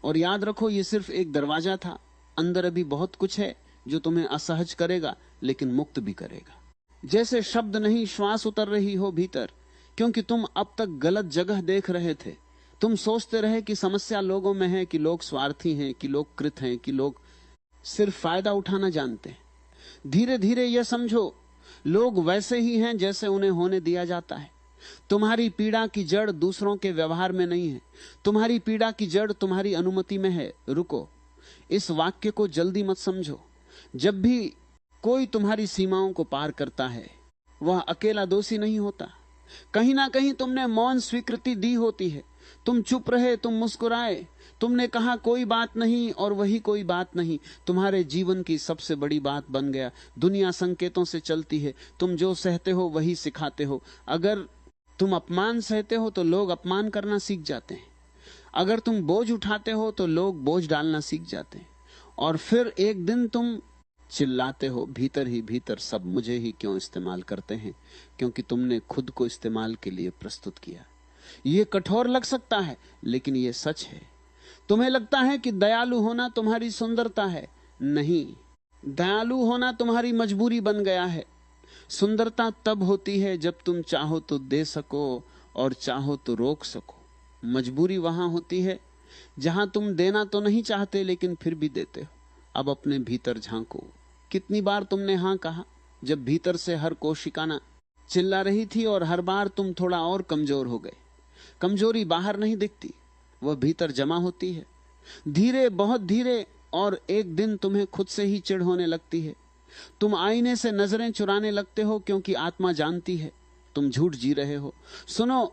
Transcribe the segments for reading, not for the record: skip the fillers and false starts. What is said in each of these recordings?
और याद रखो, ये सिर्फ एक दरवाजा था, अंदर अभी बहुत कुछ है जो तुम्हें असहज करेगा लेकिन मुक्त भी करेगा। जैसे शब्द नहीं, श्वास उतर रही हो भीतर, क्योंकि तुम अब तक गलत जगह देख रहे थे। तुम सोचते रहे कि समस्या लोगों में है, कि लोग स्वार्थी हैं, कि लोग कृत हैं, कि लोग सिर्फ फायदा उठाना जानते हैं। धीरे धीरे यह समझो, लोग वैसे ही हैं जैसे उन्हें होने दिया जाता है। तुम्हारी पीड़ा की जड़ दूसरों के व्यवहार में नहीं है, तुम्हारी पीड़ा की जड़ तुम्हारी अनुमति में है। रुको, इस वाक्य को जल्दी मत समझो। जब भी कोई तुम्हारी सीमाओं को पार करता है, वह अकेला दोषी नहीं होता। कहीं ना कहीं तुमने मौन स्वीकृति दी होती है। तुम चुप रहे, तुम मुस्कुराए, तुमने कहा कोई बात नहीं, और वही कोई बात नहीं तुम्हारे जीवन की सबसे बड़ी बात बन गया। दुनिया संकेतों से चलती है, तुम जो सहते हो वही सिखाते हो। अगर तुम अपमान सहते हो तो लोग अपमान करना सीख जाते हैं। अगर तुम बोझ उठाते हो तो लोग बोझ डालना सीख जाते हैं। और फिर एक दिन तुम चिल्लाते हो भीतर ही भीतर, सब मुझे ही क्यों इस्तेमाल करते हैं, क्योंकि तुमने खुद को इस्तेमाल के लिए प्रस्तुत किया। यह कठोर लग सकता है, लेकिन यह सच है। तुम्हें लगता है कि दयालु होना तुम्हारी सुंदरता है। नहीं, दयालु होना तुम्हारी मजबूरी बन गया है। सुंदरता तब होती है जब तुम चाहो तो दे सको और चाहो तो रोक सको। मजबूरी वहां होती है जहां तुम देना तो नहीं चाहते लेकिन फिर भी देते हो। अब अपने भीतर झांको। कितनी बार तुमने हां कहा जब भीतर से हर कोशिका चिल्ला रही थी, और हर बार तुम थोड़ा और कमजोर हो गए। कमजोरी बाहर नहीं दिखती, वह भीतर जमा होती है, धीरे, बहुत धीरे, और एक दिन तुम्हें खुद से ही चिढ़ होने लगती है। तुम आईने से नजरें चुराने लगते हो, क्योंकि आत्मा जानती है तुम झूठ जी रहे हो। सुनो,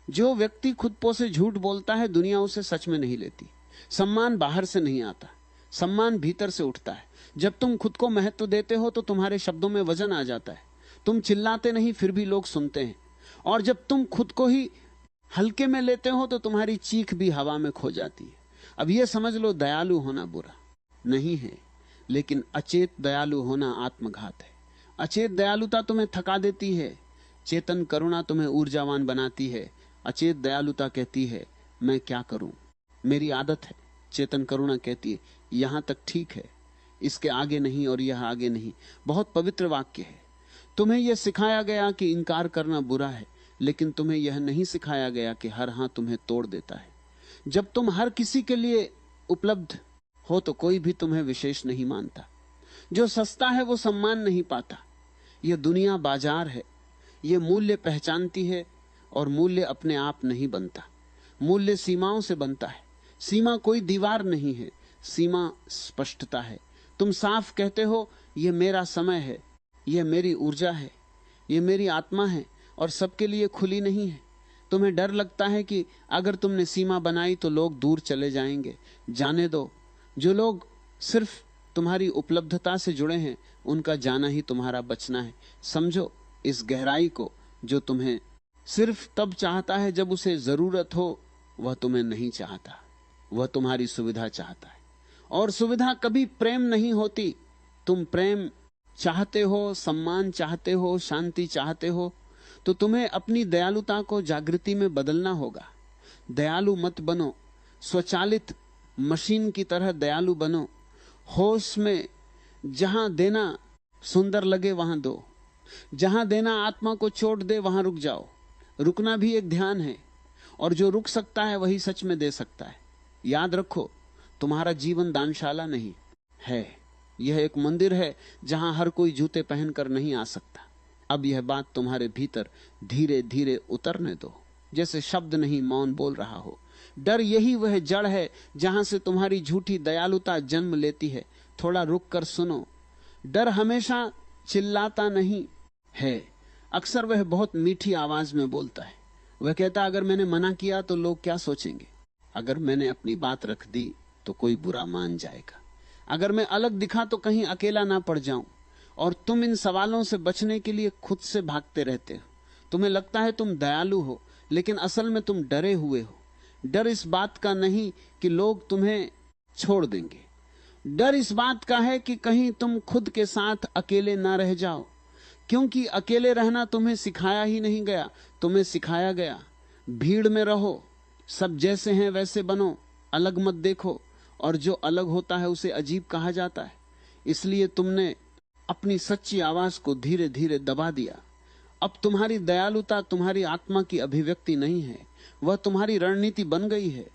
जो व्यक्ति खुद पो से झूठ बोलता है, दुनिया उसे सच में नहीं लेती। सम्मान बाहर से नहीं आता, सम्मान भीतर से उठता है। जब तुम खुद को महत्व देते हो तो तुम्हारे शब्दों में वजन आ जाता है। तुम चिल्लाते नहीं, फिर भी लोग सुनते हैं। और जब तुम खुद को ही हल्के में लेते हो तो तुम्हारी चीख भी हवा में खो जाती है। अब यह समझ लो, दयालु होना बुरा नहीं है, लेकिन अचेत दयालु होना आत्मघात है। अचेत दयालुता तुम्हें थका देती है, चेतन करुणा तुम्हें ऊर्जावान बनाती है। अचेत दयालुता कहती है मैं क्या करूं, मेरी आदत है। चेतन करुणा कहती है यहां तक ठीक है, इसके आगे नहीं और यह आगे नहीं। बहुत पवित्र वाक्य है। तुम्हें यह सिखाया गया कि इनकार करना बुरा है, लेकिन तुम्हें यह नहीं सिखाया गया कि हर हां तुम्हें तोड़ देता है। जब तुम हर किसी के लिए उपलब्ध हो तो कोई भी तुम्हें विशेष नहीं मानता। जो सस्ता है वो सम्मान नहीं पाता। यह दुनिया बाजार है, यह मूल्य पहचानती है, और मूल्य अपने आप नहीं बनता। मूल्य सीमाओं से बनता है। सीमा कोई दीवार नहीं है, सीमा स्पष्टता है। तुम साफ कहते हो यह मेरा समय है, यह मेरी ऊर्जा है, यह मेरी आत्मा है, और सबके लिए खुली नहीं है। तुम्हें डर लगता है कि अगर तुमने सीमा बनाई तो लोग दूर चले जाएंगे। जाने दो, जो लोग सिर्फ तुम्हारी उपलब्धता से जुड़े हैं उनका जाना ही तुम्हारा बचना है। समझो इस गहराई को, जो तुम्हें सिर्फ तब चाहता है जब उसे जरूरत हो, वह तुम्हें नहीं चाहता, वह तुम्हारी सुविधा चाहता है। और सुविधा कभी प्रेम नहीं होती। तुम प्रेम चाहते हो, सम्मान चाहते हो, शांति चाहते हो, तो तुम्हें अपनी दयालुता को जागृति में बदलना होगा। दयालु मत बनो, स्वचालित मशीन की तरह दयालु बनो। होश में जहां देना सुंदर लगे वहां दो, जहां देना आत्मा को चोट दे वहां रुक जाओ। रुकना भी एक ध्यान है, और जो रुक सकता है वही सच में दे सकता है। याद रखो, तुम्हारा जीवन दानशाला नहीं है, यह एक मंदिर है जहां हर कोई जूते पहनकर नहीं आ सकता। अब यह बात तुम्हारे भीतर धीरे धीरे उतरने दो, जैसे शब्द नहीं मौन बोल रहा हो। डर यही वह जड़ है जहां से तुम्हारी झूठी दयालुता जन्म लेती है। थोड़ा रुक कर सुनो। डर हमेशा चिल्लाता नहीं है, अक्सर वह बहुत मीठी आवाज में बोलता है। वह कहता अगर मैंने मना किया तो लोग क्या सोचेंगे, अगर मैंने अपनी बात रख दी तो कोई बुरा मान जाएगा, अगर मैं अलग दिखा तो कहीं अकेला ना पड़ जाऊं। और तुम इन सवालों से बचने के लिए खुद से भागते रहते हो। तुम्हें लगता है तुम दयालु हो, लेकिन असल में तुम डरे हुए हो। डर इस बात का नहीं कि लोग तुम्हें छोड़ देंगे, डर इस बात का है कि कहीं तुम खुद के साथ अकेले ना रह जाओ। क्योंकि अकेले रहना तुम्हें सिखाया ही नहीं गया, तुम्हें सिखाया गया भीड़ में रहो, सब जैसे हैं वैसे बनो। अलग मत देखो, और जो अलग होता है उसे अजीब कहा जाता है। इसलिए तुमने अपनी सच्ची आवाज को धीरे धीरे दबा दिया। अब तुम्हारी दयालुता तुम्हारी आत्मा की अभिव्यक्ति नहीं है, वह तुम्हारी रणनीति बन गई है।